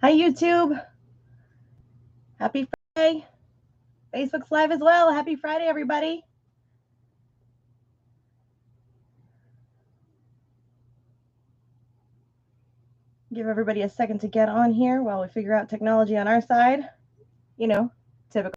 Hi, YouTube. Happy Friday. Facebook's live as well. Happy Friday, everybody. Give everybody a second to get on here while we figure out technology on our side. You know, typical.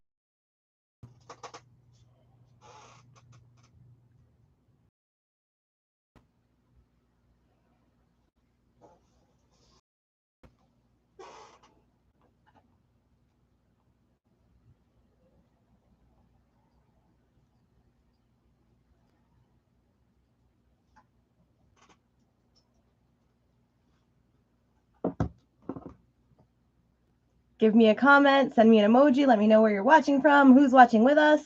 Give me a comment, send me an emoji, let me know where you're watching from, who's watching with us.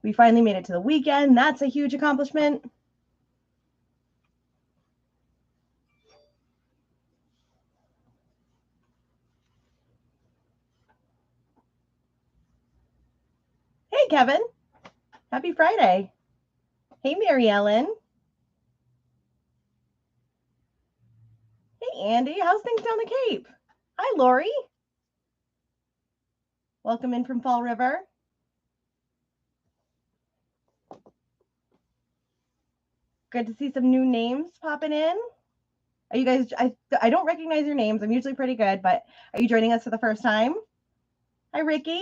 We finally made it to the weekend. That's a huge accomplishment. Hey, Kevin. Happy Friday. Hey, Mary Ellen. Hey, Andy. How's things down the Cape? Hi, Lori. Welcome in from Fall River. Good to see some new names popping in. Are you guys, I don't recognize your names. I'm usually pretty good, but are you joining us for the first time? Hi, Ricky.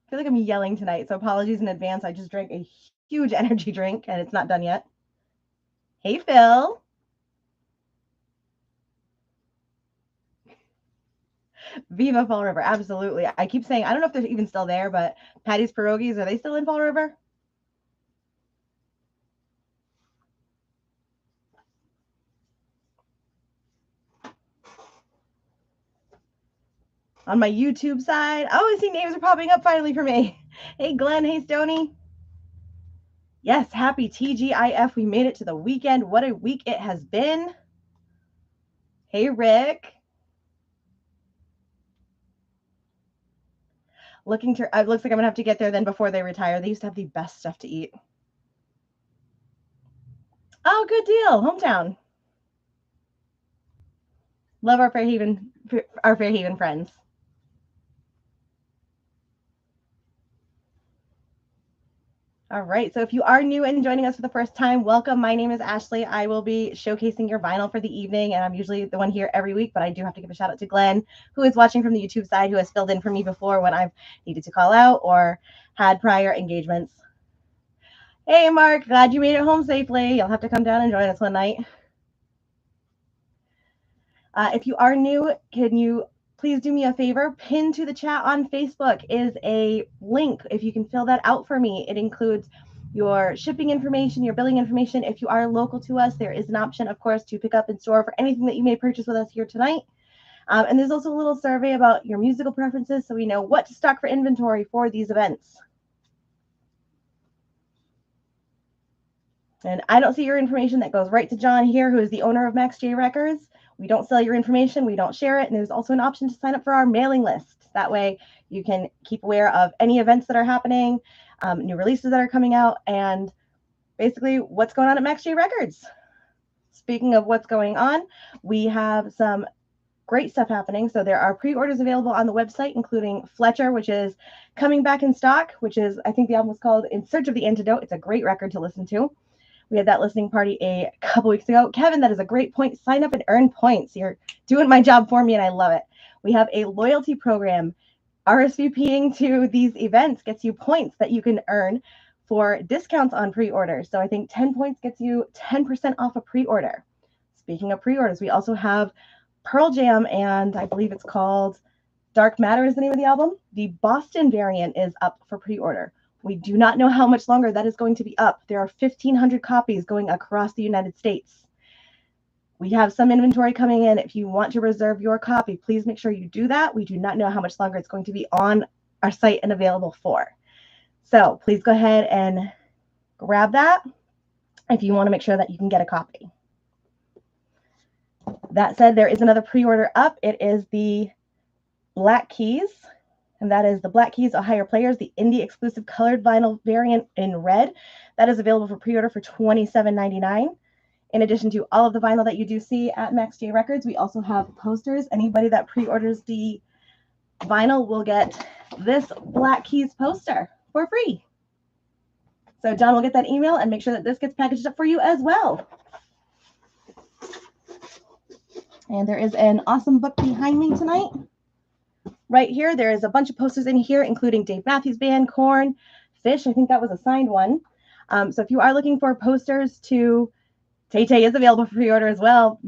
I feel like I'm yelling tonight, so apologies in advance. I just drank a huge energy drink and it's not done yet. Hey, Phil. Viva Fall River. Absolutely. I keep saying, I don't know if they're even still there, but Patty's Pierogies, are they still in Fall River? On my YouTube side. Oh, I see names are popping up finally for me. Hey, Glenn. Hey, Stony. Yes, happy TGIF. We made it to the weekend. What a week it has been. Hey, Rick. Looking to, it looks like I'm gonna have to get there then before they retire. They used to have the best stuff to eat. Oh, good deal. Hometown. Love our Fairhaven friends. All right. So if you are new and joining us for the first time, welcome. My name is Ashley. I will be showcasing your vinyl for the evening, and I'm usually the one here every week, but I do have to give a shout out to Glenn, who is watching from the YouTube side, who has filled in for me before when I've needed to call out or had prior engagements. Hey, Mark. Glad you made it home safely. You'll have to come down and join us one night. If you are new, can you please do me a favor? Pin to the chat on Facebook is a link. If you can fill that out for me, it includes your shipping information, your billing information. If you are local to us, there is an option, of course, to pick up in store for anything that you may purchase with us here tonight. And there's also a little survey about your musical preferences so we know what to stock for inventory for these events. And I don't see your information. That goes right to John here, who is the owner of Max J Records. We don't sell your information. We don't share it. And there's also an option to sign up for our mailing list. That way you can keep aware of any events that are happening, new releases that are coming out, and basically what's going on at Max J Records. Speaking of what's going on, we have some great stuff happening. So there are pre-orders available on the website, including Fletcher, which is coming back in stock, which is, I think the album was called In Search of the Antidote. It's a great record to listen to. We had that listening party a couple weeks ago. Kevin, that is a great point. Sign up and earn points. You're doing my job for me, and I love it. We have a loyalty program. RSVPing to these events gets you points that you can earn for discounts on pre-orders. So I think 10 points gets you 10% off a pre-order. Speaking of pre-orders, we also have Pearl Jam, and I believe it's called Dark Matter is the name of the album. The Boston variant is up for pre-order. We do not know how much longer that is going to be up. There are 1,500 copies going across the United States. We have some inventory coming in. If you want to reserve your copy, please make sure you do that. We do not know how much longer it's going to be on our site and available for. So please go ahead and grab that if you want to make sure that you can get a copy. That said, there is another pre-order up. It is the Black Keys. And that is the Black Keys Ohio Players, the indie exclusive colored vinyl variant in red. That is available for pre-order for $27.99. In addition to all of the vinyl that you do see at Max J Records, we also have posters. Anybody that pre-orders the vinyl will get this Black Keys poster for free. So John will get that email and make sure that this gets packaged up for you as well. And there is an awesome book behind me tonight. Right here, there is a bunch of posters in here, including Dave Matthews Band, Korn, Fish. I think that was a signed one. So if you are looking for posters to Tay Tay is available for pre-order as well.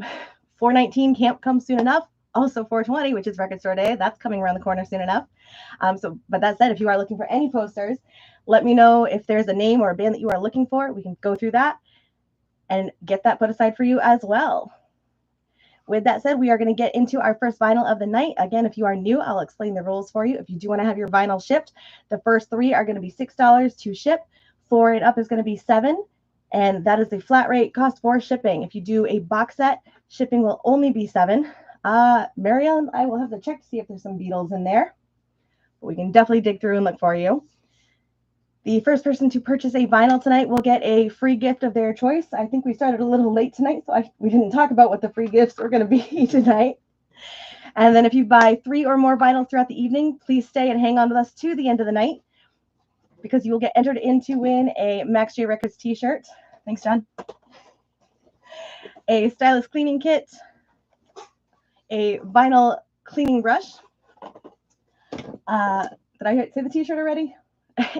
419 can't come soon enough. Also 420, which is Record Store Day. That's coming around the corner soon enough. But that said, if you are looking for any posters, let me know if there's a name or a band that you are looking for. We can go through that and get that put aside for you as well. With that said, we are going to get into our first vinyl of the night. Again, if you are new, I'll explain the rules for you. If you do want to have your vinyl shipped, the first 3 are going to be $6 to ship. 4 and up is going to be $7. And that is the flat rate cost for shipping. If you do a box set, shipping will only be $7. Marianne, I will have to check to see if there's some Beatles in there. But we can definitely dig through and look for you. The first person to purchase a vinyl tonight will get a free gift of their choice. I think we started a little late tonight, so we didn't talk about what the free gifts were going to be tonight. And then if you buy 3 or more vinyls throughout the evening, please stay and hang on with us to the end of the night, because you will get entered in to win a Max J Records t-shirt. Thanks, John. A stylus cleaning kit, a vinyl cleaning brush. Did I say the t-shirt already?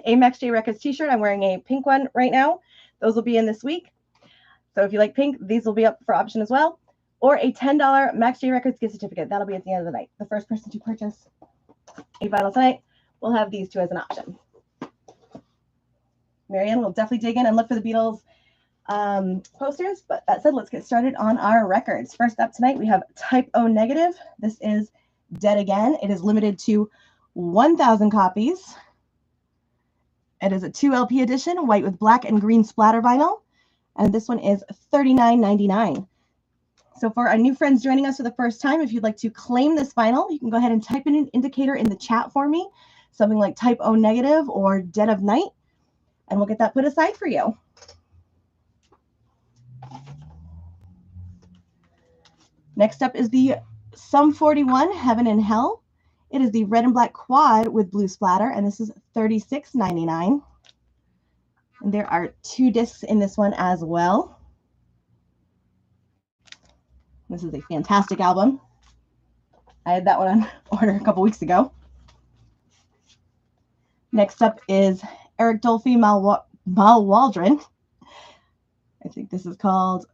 A Max J Records t-shirt. I'm wearing a pink one right now. Those will be in this week. So if you like pink, these will be up for option as well. Or a $10 Max J Records gift certificate. That'll be at the end of the night. The first person to purchase a vinyl tonight will have these 2 as an option. Marianne will definitely dig in and look for the Beatles posters. But that said, let's get started on our records. First up tonight, we have Type O Negative. This is Dead Again. It is limited to 1,000 copies. It is a 2 LP edition, white with black and green splatter vinyl. And this one is $39.99. So for our new friends joining us for the first time, if you'd like to claim this vinyl, you can go ahead and type in an indicator in the chat for me, something like Type O Negative or Dead of Night, and we'll get that put aside for you. Next up is the Sum 41 Heaven and Hell. It is the red and black quad with blue splatter, and this is $36.99. And there are 2 discs in this one as well. This is a fantastic album. I had that one on order a couple weeks ago. Next up is Eric Dolphy Malwaldron. I think this is called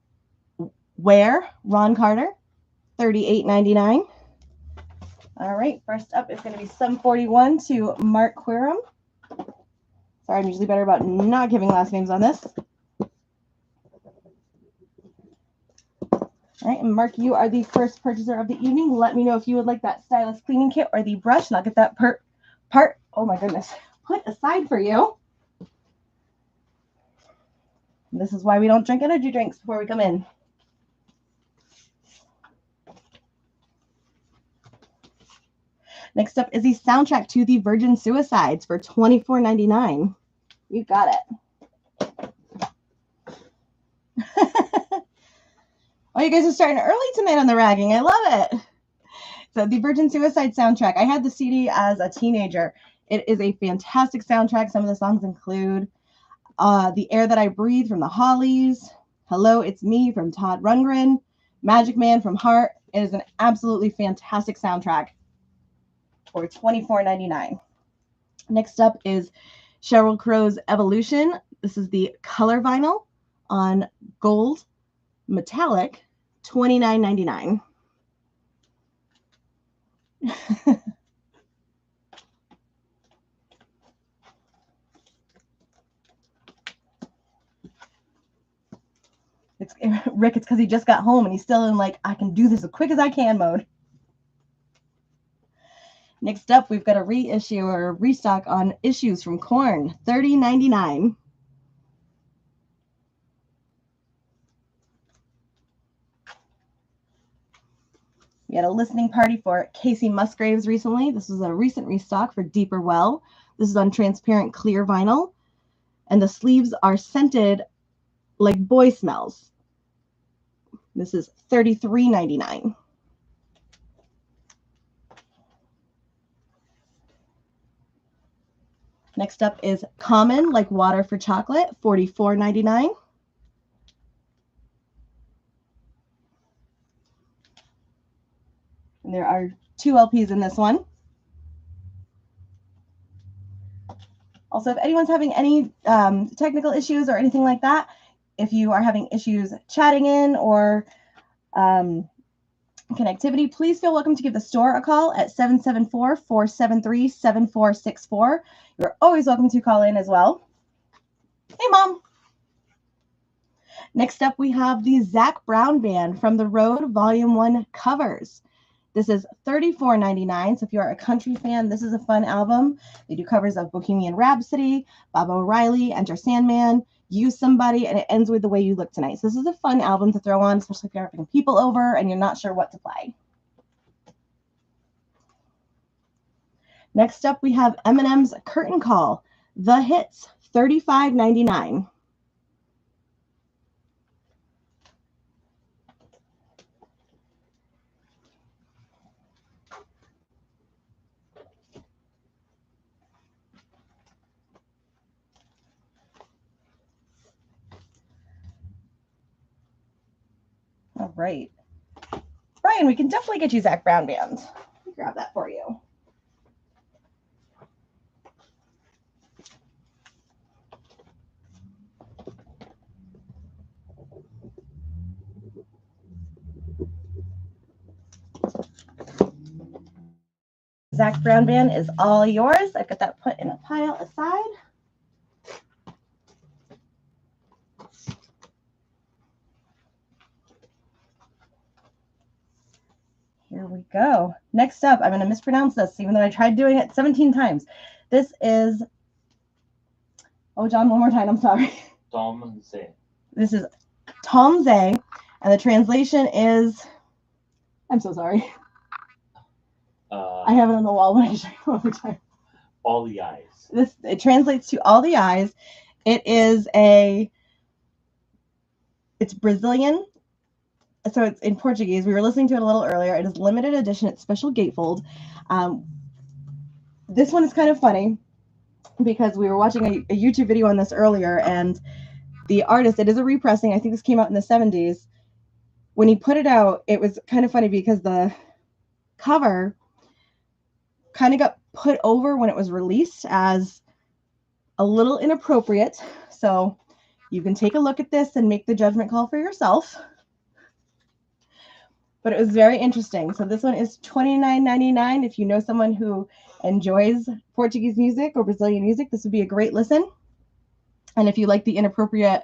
Where, Ron Carter, $38.99. All right, first up is going to be Sum 41 to Mark Quirum. Sorry, I'm usually better about not giving last names on this. All right, and Mark, you are the first purchaser of the evening. Let me know if you would like that stylus cleaning kit or the brush, and I'll get that part, oh my goodness, put aside for you. And this is why we don't drink energy drinks before we come in. Next up is the soundtrack to the Virgin Suicides for $24.99. You got it. Oh, you guys are starting early tonight on the ragging. I love it. So the Virgin Suicide soundtrack. I had the CD as a teenager. It is a fantastic soundtrack. Some of the songs include The Air That I Breathe from the Hollies, Hello, It's Me from Todd Rundgren, Magic Man from Heart. It is an absolutely fantastic soundtrack for $24.99. Next up is Sheryl Crow's Evolution. This is the color vinyl on gold metallic, $29.99. Rick, it's because he just got home and he's still in like, I can do this as quick as I can mode. Next up, we've got a reissue or a restock on Issues from Korn, $30.99. We had a listening party for Casey Musgraves recently. This was a recent restock for Deeper Well. This is on transparent clear vinyl, and the sleeves are scented like boy smells. This is $33.99. Next up is Common, like water for chocolate, $44.99. And there are 2 LPs in this one. Also, if anyone's having any technical issues or anything like that, if you are having issues chatting in or connectivity, please feel welcome to give the store a call at 774-473-7464. You're always welcome to call in as well. Hey, Mom. Next up, we have the Zac Brown Band from the Road Volume 1 covers. This is $34.99. So if you're a country fan, this is a fun album. They do covers of Bohemian Rhapsody, Bob O'Reilly, Enter Sandman, Use Somebody, and it ends with The Way You Look Tonight. So this is a fun album to throw on, especially if you're having people over and you're not sure what to play. Next up, we have Eminem's Curtain Call, The Hits, $35.99. All right. Brian, we can definitely get you Zac Brown Band. Let me grab that for you. Zac Brown Band is all yours. I've got that put in a pile aside. Here we go. Next up, I'm going to mispronounce this, even though I tried doing it 17 times. This is, oh, John, one more time. I'm sorry. Tom Zay. This is Tom Zay, and the translation is, I'm so sorry. I have it on the wall, but I can show you one more time. All the eyes. It translates to All the Eyes. It's Brazilian. So it's in Portuguese. We were listening to it a little earlier. It is limited edition. It's special gatefold. This one is kind of funny because we were watching a YouTube video on this earlier, and the artist, it is a repressing. I think this came out in the 70s. When he put it out, it was kind of funny because the cover kind of got put over when it was released as a little inappropriate. So you can take a look at this and make the judgment call for yourself. But it was very interesting. So this one is $29.99. If you know someone who enjoys Portuguese music or Brazilian music, this would be a great listen. And if you like the inappropriate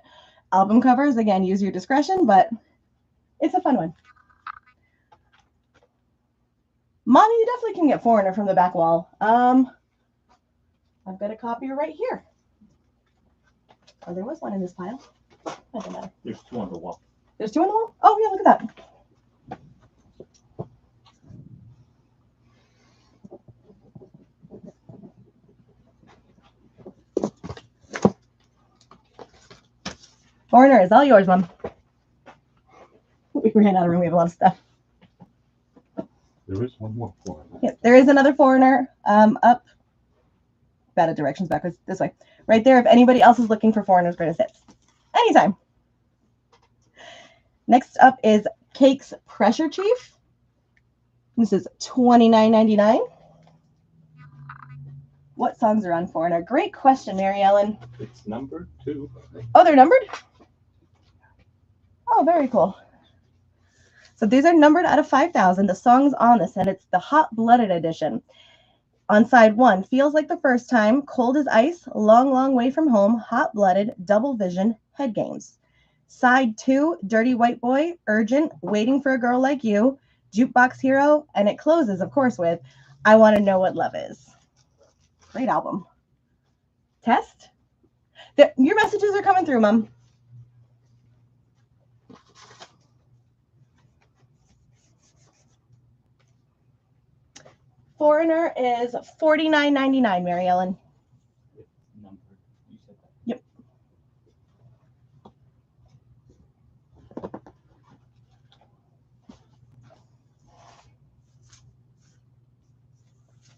album covers, again, use your discretion, but it's a fun one. Mommy, you definitely can get Foreigner from the back wall. I've got a copy right here. Oh, there was one in this pile. Doesn't matter. There's 2 on the wall. There's 2 on the wall? Oh, yeah, look at that. Foreigner is all yours, Mom. We ran out of room. We have a lot of stuff. There is one more Foreigner. Yeah, there is another Foreigner up. Bad at directions backwards. This way. Right there if anybody else is looking for Foreigner's greatest hits. Anytime. Next up is Cake's Pressure Chief. This is $29.99. What songs are on Foreigner? Great question, Mary Ellen. It's numbered too. Oh, they're numbered? Oh, very cool. So these are numbered out of 5,000. The songs on this, and it's the Hot Blooded edition. On side 1, Feels Like the First Time, Cold as Ice, Long, Long Way from Home, Hot Blooded, Double Vision, Head Games. Side 2, Dirty White Boy, Urgent, Waiting for a Girl Like You, Jukebox Hero, and it closes, of course, with I Want to Know What Love Is. Great album. Test? Your messages are coming through, Mom. Foreigner is $49.99, Mary Ellen. Numbered. You said that. Yep.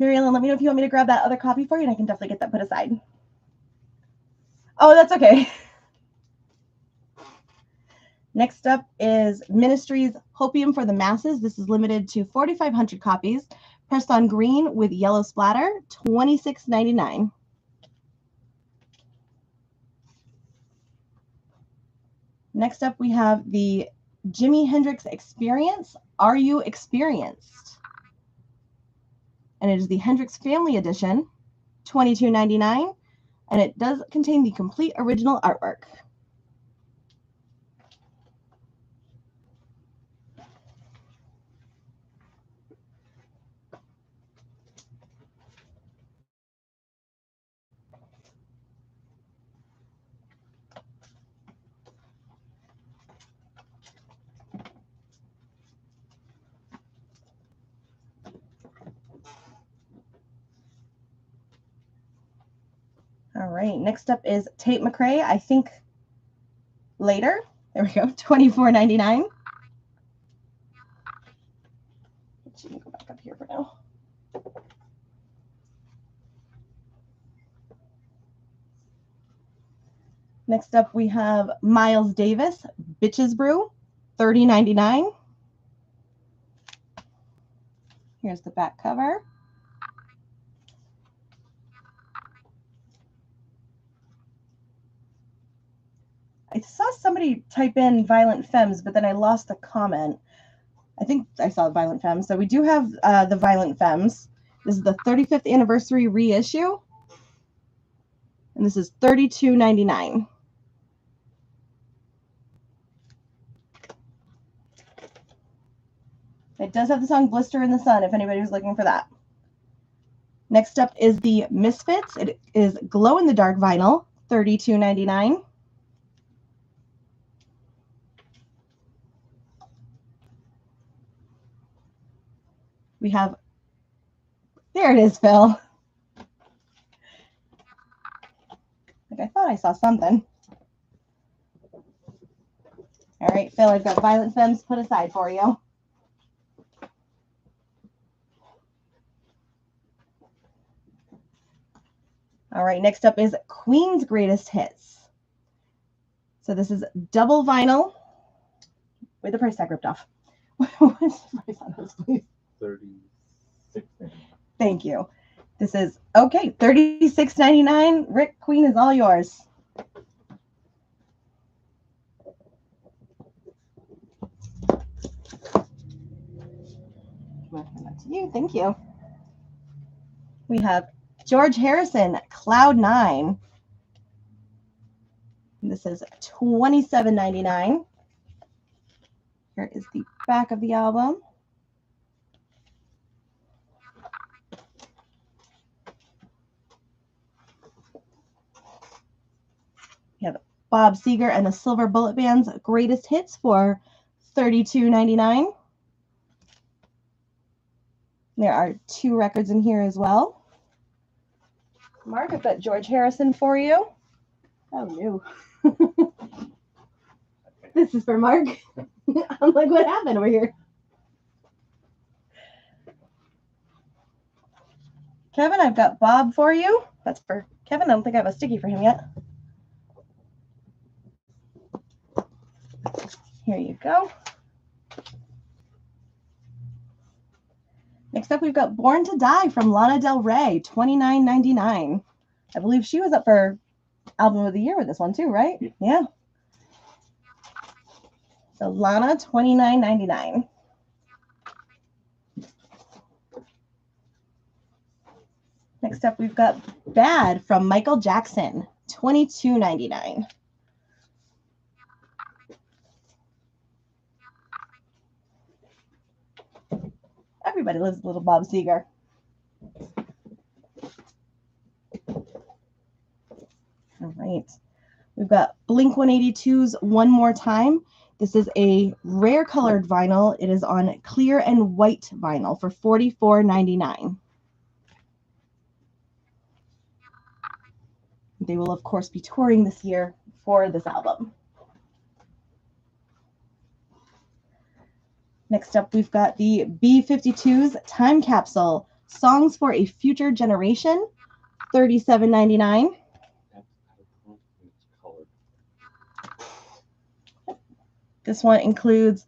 Mary Ellen, let me know if you want me to grab that other copy for you, and I can definitely get that put aside. Oh, that's okay. Next up is Ministry's Hopium for the Masses. This is limited to 4,500 copies, pressed on green with yellow splatter, $26.99. Next up, we have the Jimi Hendrix Experience. Are You Experienced? And it is the Hendrix Family Edition, $22.99, and it does contain the complete original artwork. All right, next up is Tate McRae, I Think Later. There we go, $24.99. Let's go back up here for now. Next up, we have Miles Davis, Bitches Brew, $30.99. Here's the back cover. I saw somebody type in Violent Femmes, but then I lost the comment. I think I saw Violent Femmes. So we do have the Violent Femmes. This is the 35th anniversary reissue. And this is $32.99. It does have the song Blister in the Sun, if anybody was looking for that. Next up is the Misfits. It is glow-in-the-dark vinyl, $32.99. We have, there it is, Phil. Like I thought I saw something. All right, Phil, I've got Violent Femmes put aside for you. All right, next up is Queen's Greatest Hits. So this is double vinyl with the price tag ripped off. What's the price on this, please? $36.99. Thank you. This is, okay, $36.99. Rick, Queen is all yours. That to you. Thank you. We have George Harrison, Cloud 9. This is $27.99. Here is the back of the album. We have Bob Seger and the Silver Bullet Band's Greatest Hits for $32.99. There are 2 records in here as well. Mark, I've got George Harrison for you. Oh, no. This is for Mark. I'm like, what happened over here? Kevin, I've got Bob for you. That's for Kevin. I don't think I have a sticky for him yet. Here you go. Next up, we've got Born to Die from Lana Del Rey, $29.99. I believe she was up for Album of the Year with this one too, right? Yeah. So Lana, $29.99. Next up, we've got Bad from Michael Jackson, $22.99. Everybody loves little Bob Seger. All right. We've got Blink-182's One More Time. This is a rare colored vinyl. It is on clear and white vinyl for $44.99. They will, of course, be touring this year for this album. Next up, we've got the B-52's Time Capsule Songs for a Future Generation, $37.99. That's out of print and it's colored. This one includes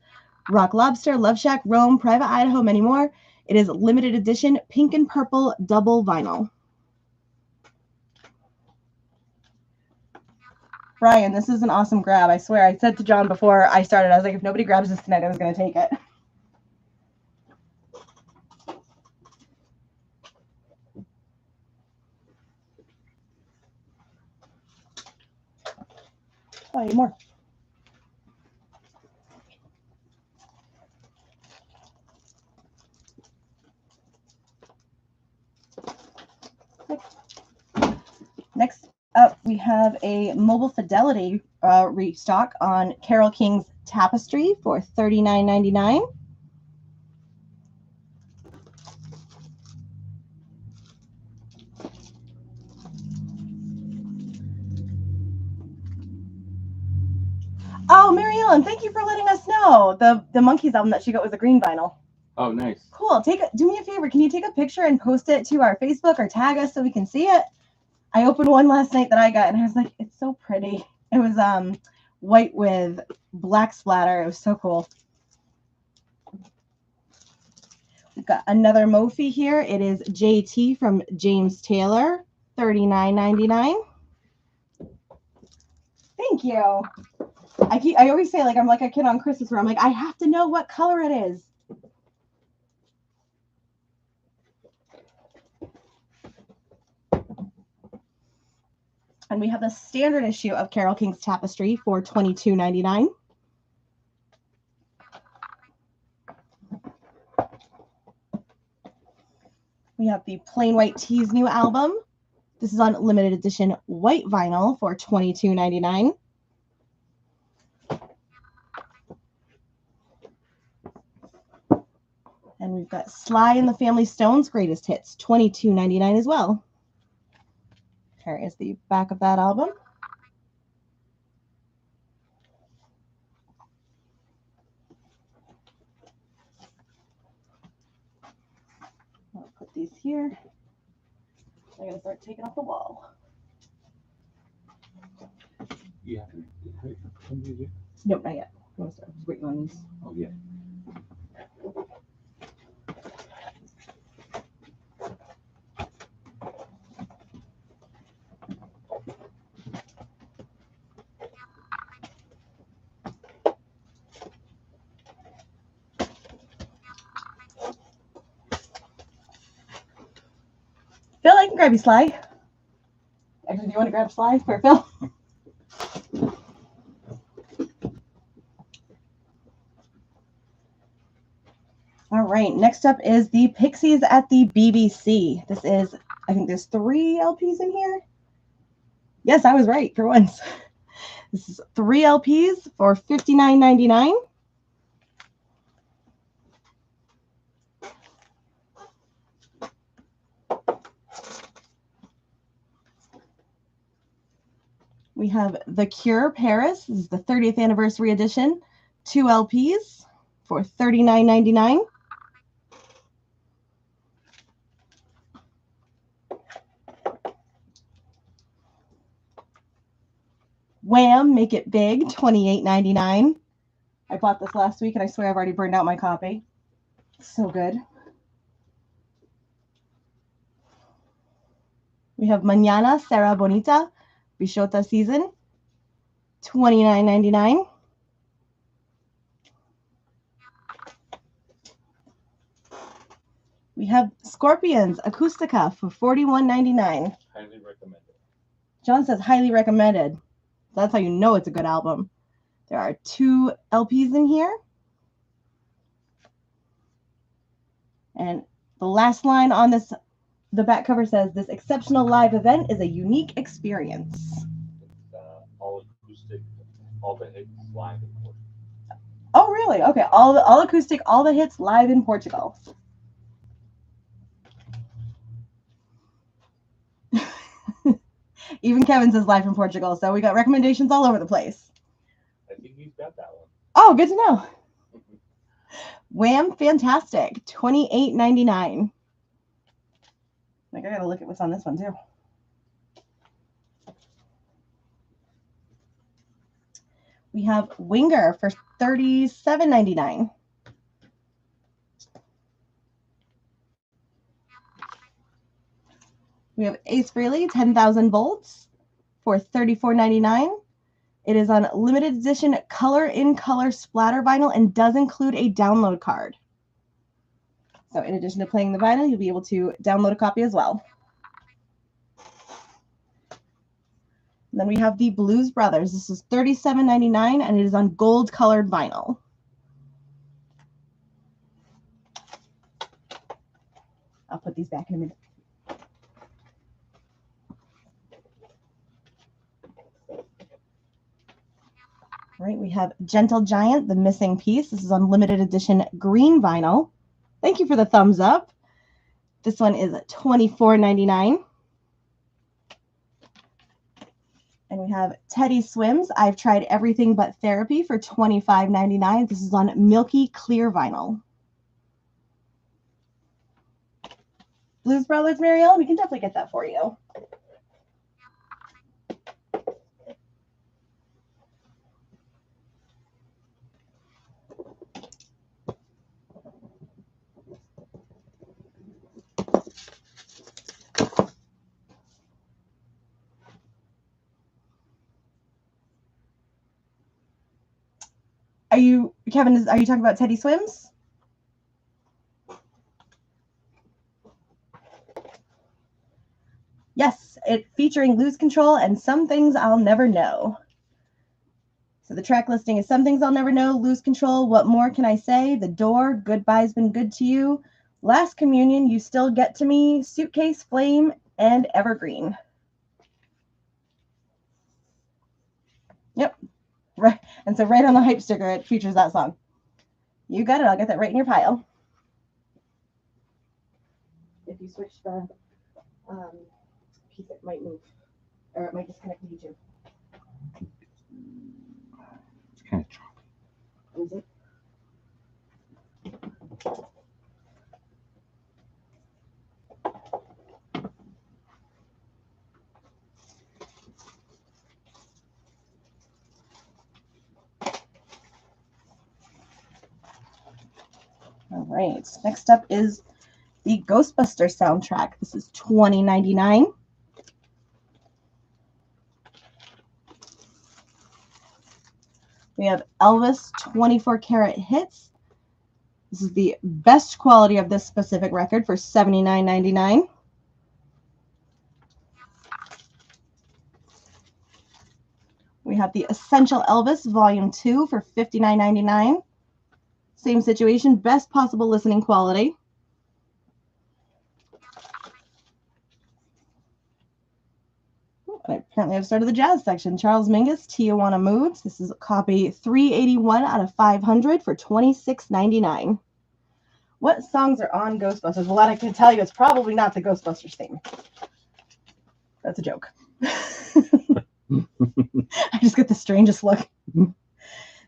Rock Lobster, Love Shack, Rome, Private Idaho, many more. It is limited edition pink and purple double vinyl. Brian, this is an awesome grab. I swear, I said to John before I started, I was like, if nobody grabs this tonight, I was going to take it. Oh, I need more. Next up, we have a Mobile Fidelity restock on Carole King's Tapestry for $39.99. Oh, Mary Ellen, thank you for letting us know. The Monkeys album that she got was a green vinyl. Oh, nice. Cool. Do me a favor. Can you take a picture and post it to our Facebook or tag us so we can see it? I opened one last night that I got and I was like, it's so pretty. It was white with black splatter. It was so cool. We've got another Mophie here. It is JT from James Taylor, $39.99. Thank you. I always say, like, I'm like a kid on Christmas where I'm like, I have to know what color it is. And we have the standard issue of Carole King's Tapestry for $22.99. We have the Plain White Tees new album. This is on limited edition white vinyl for $22.99. And we've got Sly and the Family Stone's Greatest Hits, $22.99 as well. Here is the back of that album. I'll put these here. I gotta start taking off the wall. Yeah. Nope, not yet. I'm gonna start waiting on these. Oh, yeah. Phil, I can grab you, Sly. Actually, do you want to grab Sly for Phil? All right, next up is the Pixies at the BBC. This is, I think there's 3 LPs in here. Yes, I was right for once. This is 3 LPs for $59.99. We have The Cure Paris. This is the 30th anniversary edition. 2 LPs for $39.99. Wham! Make It Big, $28.99. I bought this last week and I swear I've already burned out my copy. So good. We have Mañana Será Bonita, Bichota Season, $29.99. We have Scorpions Acústica for $41.99. Highly recommended. John says highly recommended. That's how you know it's a good album. There are 2 LPs in here. And the last line on this, the back cover says, this exceptional live event is a unique experience. It's all acoustic, all the hits live in Portugal. Oh, really? Okay. All acoustic, all the hits live in Portugal. Even Kevin says live in Portugal, so we got recommendations all over the place. I think he's got that one. Oh, good to know. Wham! Fantastic. $28.99. Like, I gotta look at what's on this one too. We have Winger for $37.99. We have Ace Frehley 10,000 volts for $34.99. It is on limited edition color in color splatter vinyl and does include a download card. So in addition to playing the vinyl, you'll be able to download a copy as well. And then we have the Blues Brothers. This is $37.99 and it is on gold colored vinyl. I'll put these back in a minute. All right, we have Gentle Giant, The Missing Piece. This is on limited edition green vinyl. Thank you for the thumbs up. This one is $24.99. And we have Teddy Swims, I've Tried Everything But Therapy for $25.99. This is on milky clear vinyl. Blues Brothers, Marielle, we can definitely get that for you. Kevin, are you talking about Teddy Swims? Yes, it featuring Lose Control and Some Things I'll Never Know. So the track listing is Some Things I'll Never Know, Lose Control, What More Can I Say, The Door, Goodbye's Been Good to You, Last Communion, You Still Get to Me, Suitcase, Flame, and Evergreen. Yep. Right. And so right on the hype sticker, it features that song. You got it. I'll get that right in your pile. If you switch the piece, it might move. Or it might disconnect the YouTube. It's kind of choppy. Is it? All right. Next up is the Ghostbusters soundtrack. This is $20.99. We have Elvis 24 Karat Hits. This is the best quality of this specific record for $79.99. We have the Essential Elvis Volume 2 for $59.99. Same situation, best possible listening quality. Apparently I've started the jazz section. Charles Mingus, Tijuana Moods. This is copy 381 out of 500 for $26.99. What songs are on Ghostbusters? Well, that I can tell you, it's probably not the Ghostbusters theme. That's a joke. I just get the strangest look.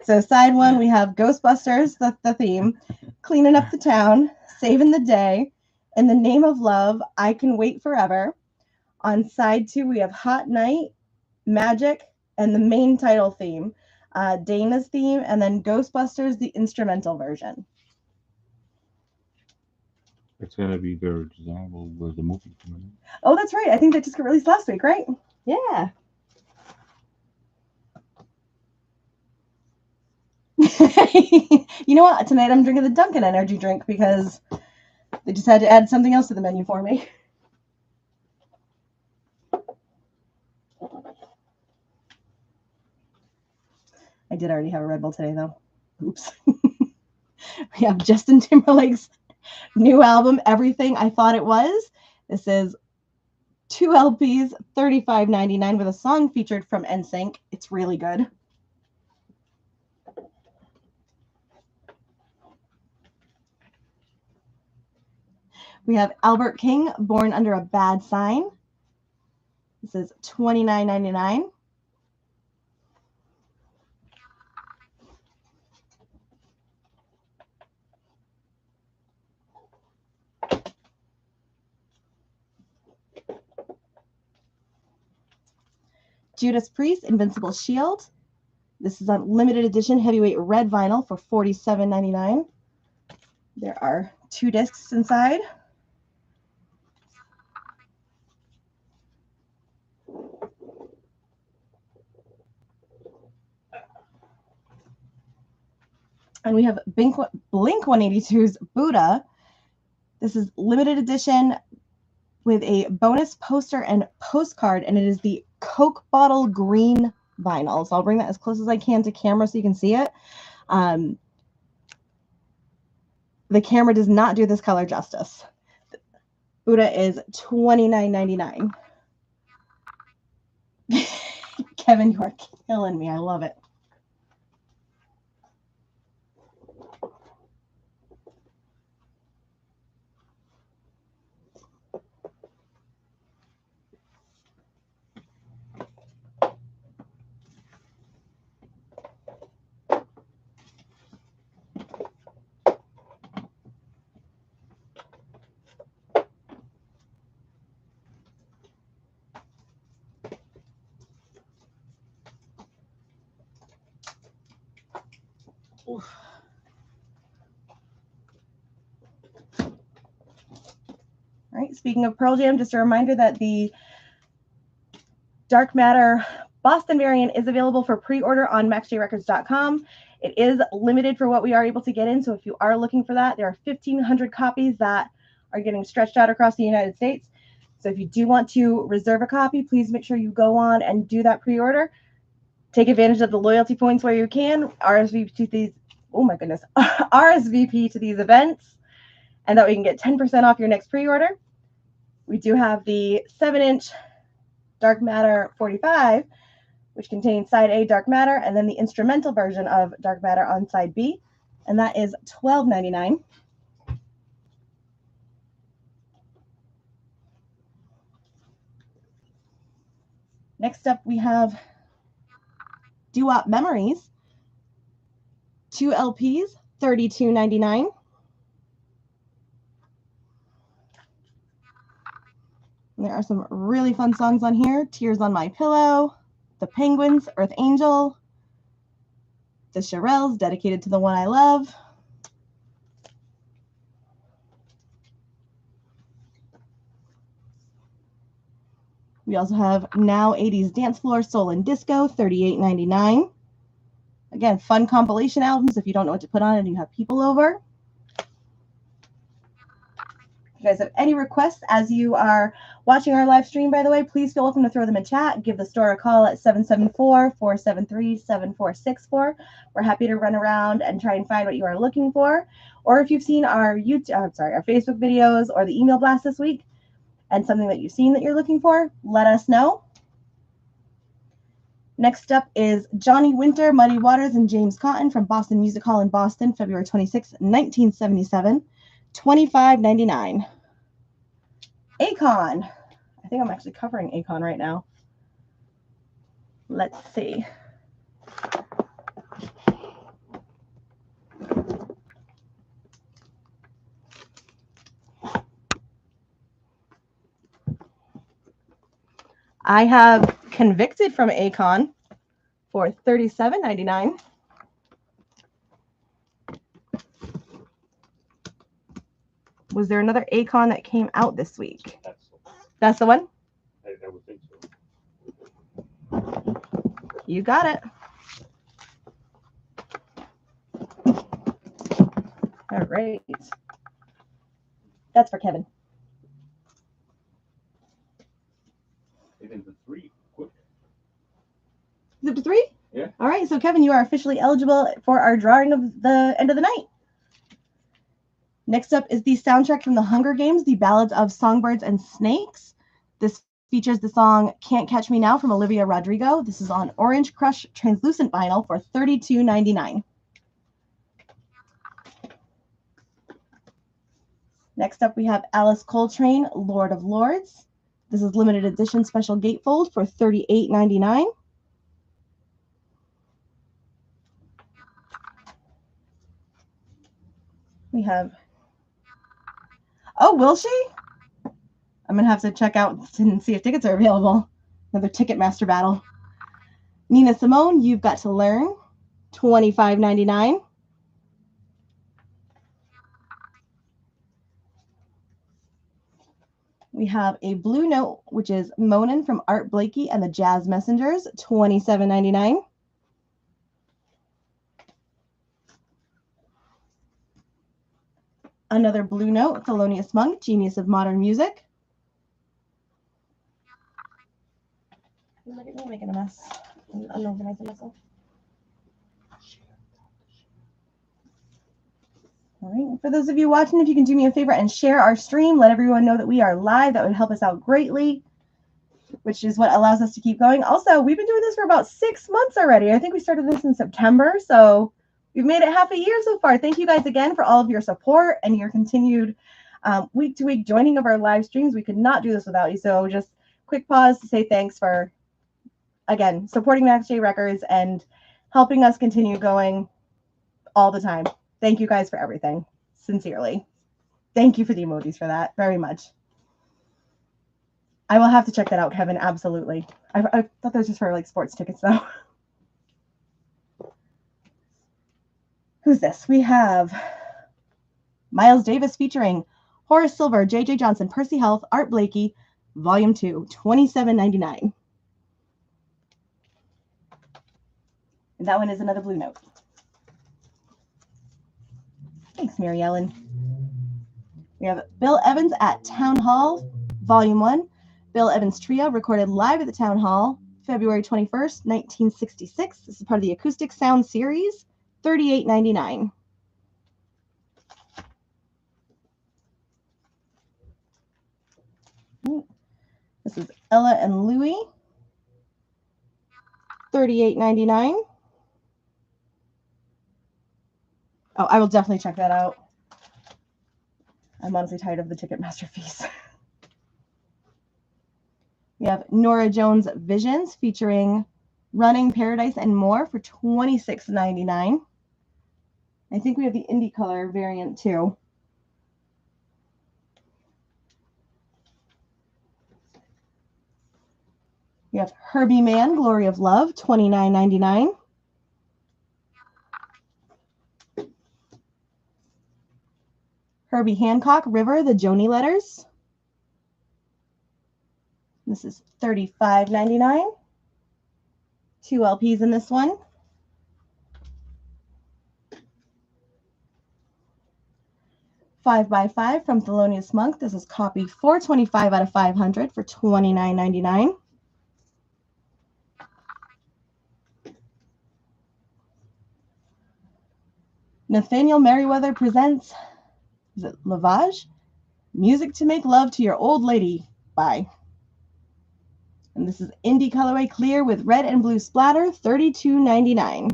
So side one, we have Ghostbusters, the theme, Cleaning Up the Town, Saving the Day, In the Name of Love, I Can Wait Forever. On side two, we have Hot Night, Magic, and the main title theme, Dana's theme, and then Ghostbusters, the instrumental version. It's going to be their design. Where's the movie coming in? Oh, that's right. I think that just got released last week, right? Yeah. You know what? Tonight I'm drinking the Dunkin' energy drink because they just had to add something else to the menu for me. I did already have a Red Bull today, though. Oops. We have Justin Timberlake's new album, Everything I Thought It Was. This is 2 LPs, $35.99 with a song featured from NSYNC. It's really good. We have Albert King, Born Under a Bad Sign. This is $29.99. Judas Priest, Invincible Shield. This is a limited edition heavyweight red vinyl for $47.99. There are 2 discs inside. And we have Blink 182's Buddha. This is limited edition with a bonus poster and postcard, and it is the Coke bottle green vinyl. So I'll bring that as close as I can to camera so you can see it. The camera does not do this color justice. Buddha is $29.99. Kevin, you are killing me. I love it. Oof. All right, speaking of Pearl Jam, just a reminder that the Dark Matter Boston variant is available for pre-order on maxjrecords.com. It is limited for what we are able to get in, so if you are looking for that, there are 1,500 copies that are getting stretched out across the United States. So if you do want to reserve a copy, please make sure you go on and do that pre-order. Take advantage of the loyalty points where you can, RSVP to these, oh my goodness, RSVP to these events, and that we can get 10% off your next pre-order. We do have the 7-inch Dark Matter 45, which contains side A Dark Matter, and then the instrumental version of Dark Matter on side B, and that is $12.99. Next up, we have Doo-Wop Memories, 2 LPs, $32.99. There are some really fun songs on here. Tears on My Pillow, The Penguins, Earth Angel, The Shirelles, Dedicated to the One I Love. We also have Now 80s Dance Floor, Soul and Disco, $38.99. Again, fun compilation albums if you don't know what to put on and you have people over. If you guys have any requests as you are watching our live stream, by the way, please feel welcome to throw them in chat. Give the store a call at 774-473-7464. We're happy to run around and try and find what you are looking for. Or if you've seen our our Facebook videos or the email blast this week and something that you've seen that you're looking for, let us know. Next up is Johnny Winter, Muddy Waters, and James Cotton from Boston Music Hall in Boston, February 26, 1977. $25.99. Akon. I think I'm actually covering Akon right now. Let's see. I have Convicted from Akon for $37.99. Was there another Akon that came out this week? That's the one? I would think so. You got it. All right. That's for Kevin. It is a 3. Quick. Is it to 3? Yeah. All right. So, Kevin, you are officially eligible for our drawing of the end of the night. Next up is the soundtrack from The Hunger Games, The Ballads of Songbirds and Snakes. This features the song Can't Catch Me Now from Olivia Rodrigo. This is on Orange Crush translucent vinyl for $32.99. Next up, we have Alice Coltrane, Lord of Lords. This is limited edition special gatefold for $38.99. We have, oh, will she? I'm going to have to check out and see if tickets are available. Another Ticketmaster battle. Nina Simone, You've Got to Learn, $25.99. We have a blue note, which is Monin from Art Blakey and the Jazz Messengers, $27.99. Another blue note, Thelonious Monk, Genius of Modern Music. Look at me making a mess. Unorganized myself. All right. For those of you watching, if you can do me a favor and share our stream, let everyone know that we are live. That would help us out greatly, which is what allows us to keep going. Also, we've been doing this for about 6 months already. I think we started this in September, so we've made it half a year so far. Thank you guys again for all of your support and your continued week-to-week joining of our live streams. We could not do this without you, so just quick pause to say thanks for, again, supporting Max J Records and helping us continue going all the time. Thank you guys for everything. Sincerely. Thank you for the emojis for that very much. I will have to check that out, Kevin. Absolutely. I thought that was just for like sports tickets though. Who's this? We have Miles Davis featuring Horace Silver, J.J. Johnson, Percy Health, Art Blakey, Volume 2, $27.99. And that one is another blue note. Thanks, Mary Ellen. We have Bill Evans at Town Hall, Volume 1. Bill Evans Trio, recorded live at the Town Hall, February 21st, 1966. This is part of the Acoustic Sound Series, $38.99. This is Ella and Louie, $38.99. Oh, I will definitely check that out. I'm honestly tired of the Ticketmaster fees. We have Nora Jones Visions featuring Running, Paradise, and More for $26.99. I think we have the indie color variant too. We have Herbie Mann, Glory of Love, $29.99. Herbie Hancock, River, the Joni Letters. This is $35.99. 2 LPs in this one. Five by Five from Thelonious Monk. This is copy 425 out of 500 for $29.99. Nathaniel Merriweather presents, is it Lavage? Music to Make Love to Your Old Lady by. And this is indie colorway clear with red and blue splatter, $32.99.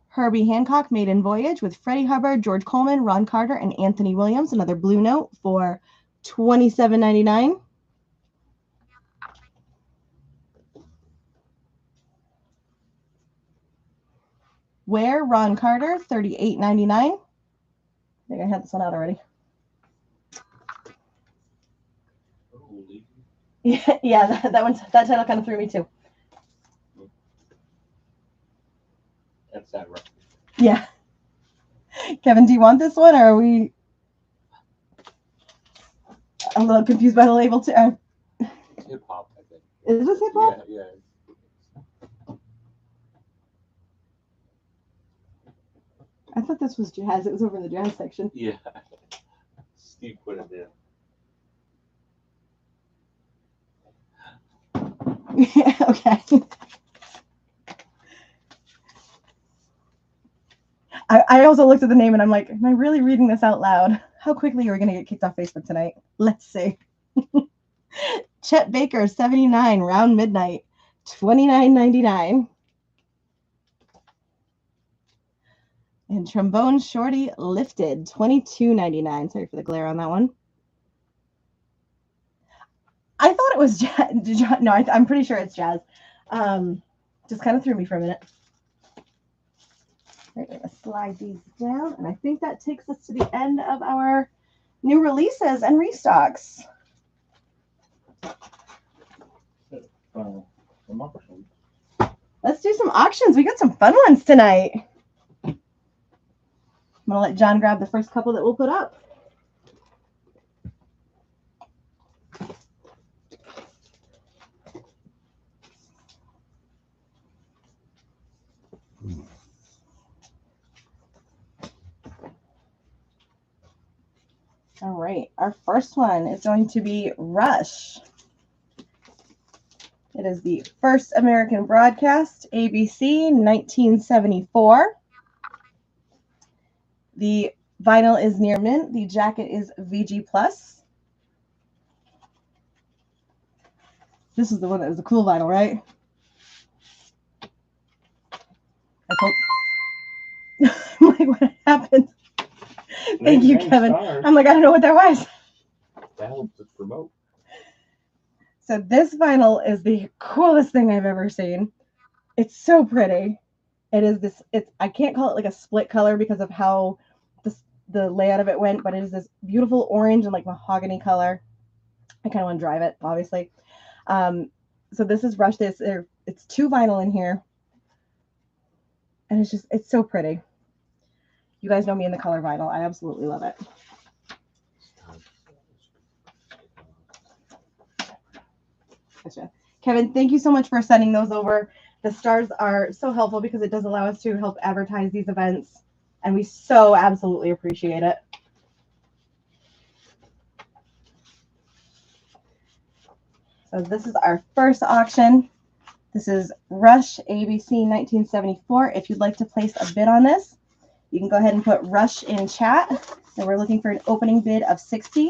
Herbie Hancock, Maiden Voyage with Freddie Hubbard, George Coleman, Ron Carter, and Anthony Williams. Another blue note for $27.99. Where, Ron Carter, $38.99. I think I had this one out already. Yeah, that title kind of threw me too. That's that record. Yeah. Kevin, do you want this one, or are we a little confused by the label too? Hip hop, I think. Is this hip hop? Yeah. I thought this was jazz. It was over in the jazz section. Yeah. Steve put it there. Yeah, okay. I also looked at the name and I'm like, am I really reading this out loud? How quickly are we going to get kicked off Facebook tonight? Let's see. Chet Baker, 79, Round Midnight, $29.99. And Trombone Shorty, Lifted, $22.99. Sorry for the glare on that one. I thought it was jazz. No, I'm pretty sure it's jazz. Just kind of threw me for a minute. Right, we're going to slide these down, and I think that takes us to the end of our new releases and restocks. Some options. Let's do some auctions. We got some fun ones tonight. I'm going to let John grab the first couple that we'll put up. All right, our first one is going to be Rush. It is the first American broadcast, ABC, 1974. The vinyl is near mint. The jacket is VG+. This is the one that was the cool vinyl, right? I'm like, what happened? Thank you, Kevin. I'm like, I don't know what that was. That helps us promote. So this vinyl is the coolest thing I've ever seen. It's so pretty. It is this, I can't call it like a split color because of how the layout of it went, but it is this beautiful orange and like mahogany color. I kind of want to drive it, obviously. So this is Rush. It's 2 vinyl in here. And it's so pretty. You guys know me in the color vinyl. I absolutely love it. Gotcha. Kevin, thank you so much for sending those over. The stars are so helpful because it does allow us to help advertise these events, and we so absolutely appreciate it. So this is our first auction. This is Rush ABC 1974. If you'd like to place a bid on this, you can go ahead and put Rush in chat. And we're looking for an opening bid of 60.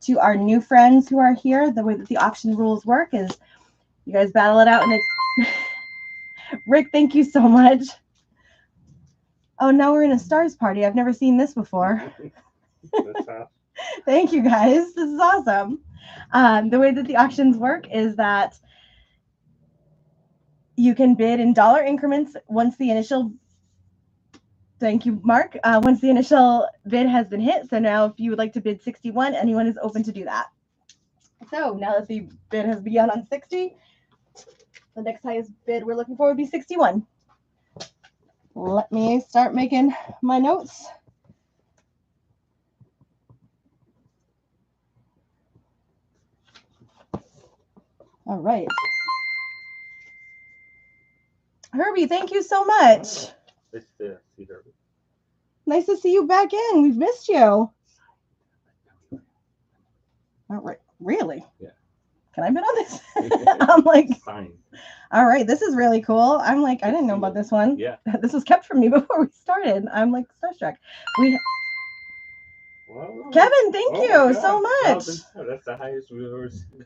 To our new friends who are here, the way that the auction rules work is you guys battle it out. And Rick, thank you so much. Oh, now we're in a stars party. I've never seen this before. Thank you, guys. This is awesome. The way that the auctions work is that you can bid in dollar increments once the initial Thank you, Mark. Once the initial bid has been hit, so now if you would like to bid 61, anyone is open to do that. So now that the bid has begun on 60, the next highest bid we're looking for would be 61. Let me start making my notes. All right. Herbie, thank you so much. Nice to see Herbie. Nice to see you back in. We've missed you. All right. Really? Yeah. Can I bid on this? I'm like, fine. All right, this is really cool. I'm like, I didn't know about this one. Yeah. This was kept from me before we started. I'm like starstruck. Whoa. Kevin, thank you so much. That's the highest we've ever seen.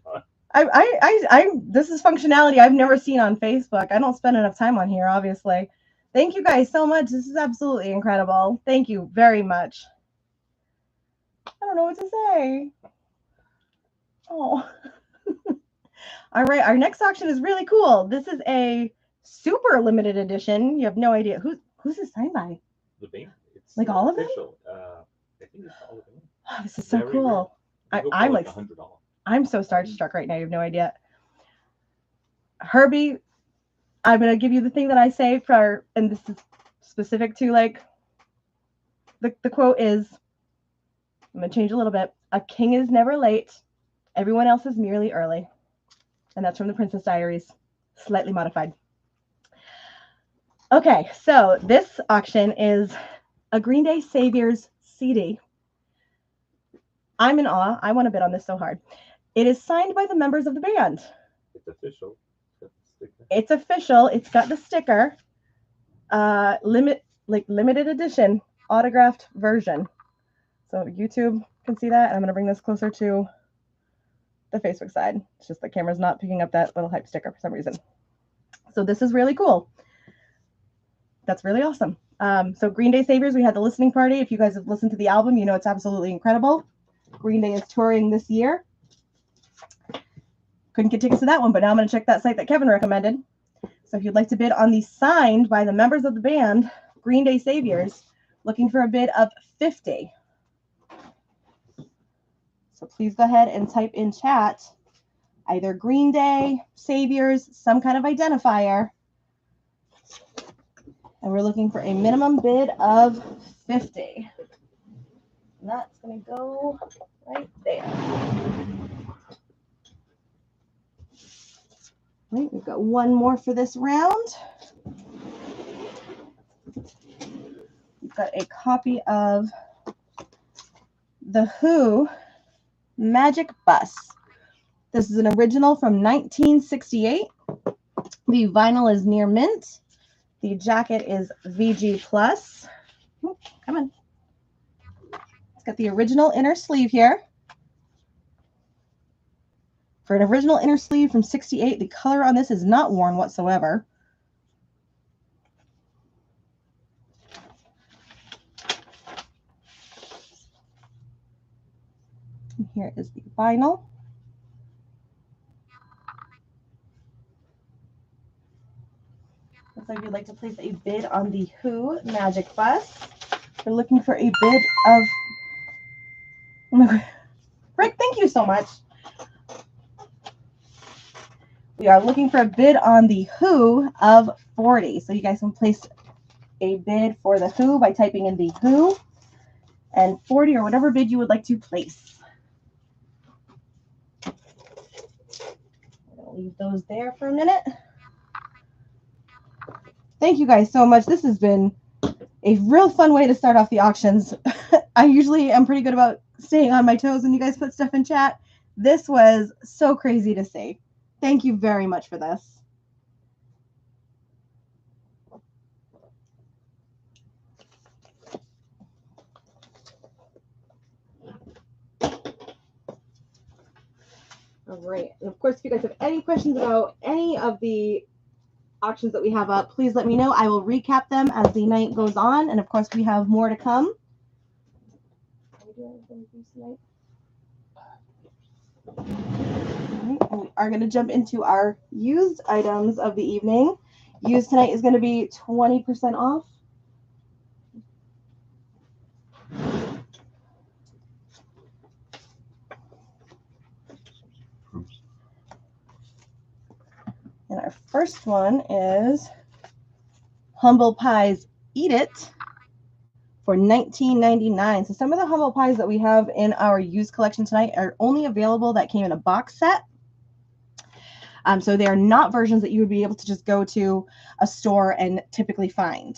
This is functionality I've never seen on Facebook. I don't spend enough time on here, obviously. Thank you guys so much. This is absolutely incredible. Thank you very much. I don't know what to say. Oh. All right, our next auction is really cool. This is a super limited edition. You have no idea who's this signed by. The band. It's like all official. of them. I think it's all of them. Oh, this is so cool. I'm like $100. I'm so starstruck right now. You have no idea. Herbie, I'm gonna give you the thing that I say and this is specific to like the quote is. I'm gonna change a little bit. A king is never late. Everyone else is merely early. And that's from the Princess Diaries, slightly modified. Okay, so this auction is a Green Day Saviors CD. I'm in awe. I want to bid on this so hard. It is signed by the members of the band. It's official. It's official. It's got the sticker. Limited edition, autographed version. So YouTube can see that. I'm going to bring this closer to the Facebook side. It's just the camera's not picking up that little hype sticker for some reason. So this is really cool. That's really awesome. So Green Day Saviors, we had the listening party. If you guys have listened to the album, you know it's absolutely incredible. Green Day is touring this year. Couldn't get tickets to that one, but now I'm going to check that site that Kevin recommended. So if you'd like to bid on the signed by the members of the band, Green Day Saviors, looking for a bid of 50. So please go ahead and type in chat either Green Day, Saviors, some kind of identifier. And we're looking for a minimum bid of 50. And that's going to go right there. Right, we've got one more for this round. We've got a copy of The Who Magic Bus. This is an original from 1968. The vinyl is near mint. The jacket is VG Plus. Ooh, come on. It's got the original inner sleeve here. For an original inner sleeve from 68, the color on this is not worn whatsoever. And here is the vinyl. Looks like you'd like to place a bid on the Who Magic Bus. We're looking for a bid of... Oh my God. Rick, thank you so much. We are looking for a bid on the Who of 40. So you guys can place a bid for the Who by typing in the Who and 40 or whatever bid you would like to place. I'm going to leave those there for a minute. Thank you guys so much. This has been a real fun way to start off the auctions. I usually am pretty good about staying on my toes when you guys put stuff in chat. This was so crazy to see. Thank you very much for this. All right. And of course, if you guys have any questions about any of the auctions that we have up, please let me know. I will recap them as the night goes on. And of course, we have more to come. Are we doing anything tonight? All right. And we are going to jump into our used items of the evening. Used tonight is going to be 20% off. And our first one is Humble Pies Eat It for $19.99. So some of the Humble Pies that we have in our used collection tonight are only available that came in a box set. So they are not versions that you would be able to just go to a store and typically find.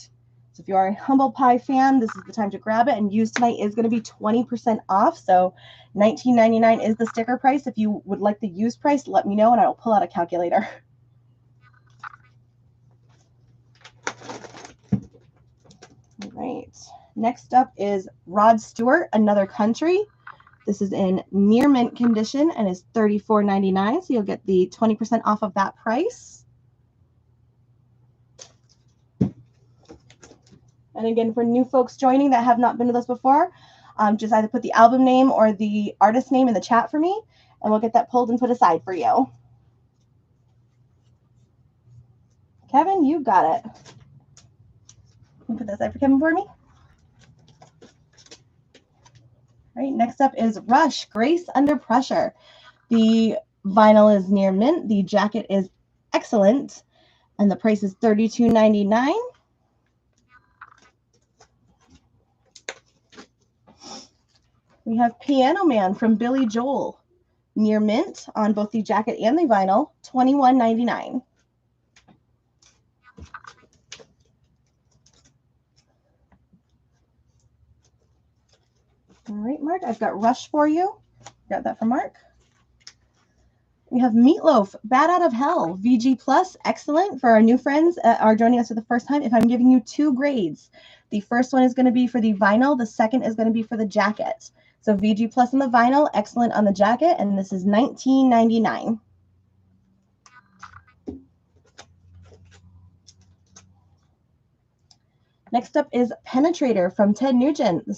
So if you are a Humble Pie fan, this is the time to grab it. And used tonight is going to be 20% off. So $19.99 is the sticker price. If you would like the used price, let me know and I will pull out a calculator. All right. Next up is Rod Stewart, Another Country. This is in near mint condition and is $34.99. So you'll get the 20% off of that price. And again, for new folks joining that have not been with us before, just either put the album name or the artist name in the chat for me, and we'll get that pulled and put aside for you. Kevin, you got it. Can you put that aside for Kevin for me? All right, next up is Rush, Grace Under Pressure. The vinyl is near mint. The jacket is excellent, and the price is $32.99. We have Piano Man from Billy Joel, near mint on both the jacket and the vinyl, $21.99. All right, Mark, I've got Rush for you. Got that from Mark. We have Meatloaf, Bad Out of Hell, VG Plus, excellent for our new friends that are joining us for the first time. If I'm giving you 2 grades, the first one is going to be for the vinyl. The second is going to be for the jacket. So VG Plus on the vinyl, excellent on the jacket, and this is $19.99. Next up is Penetrator from Ted Nugent. This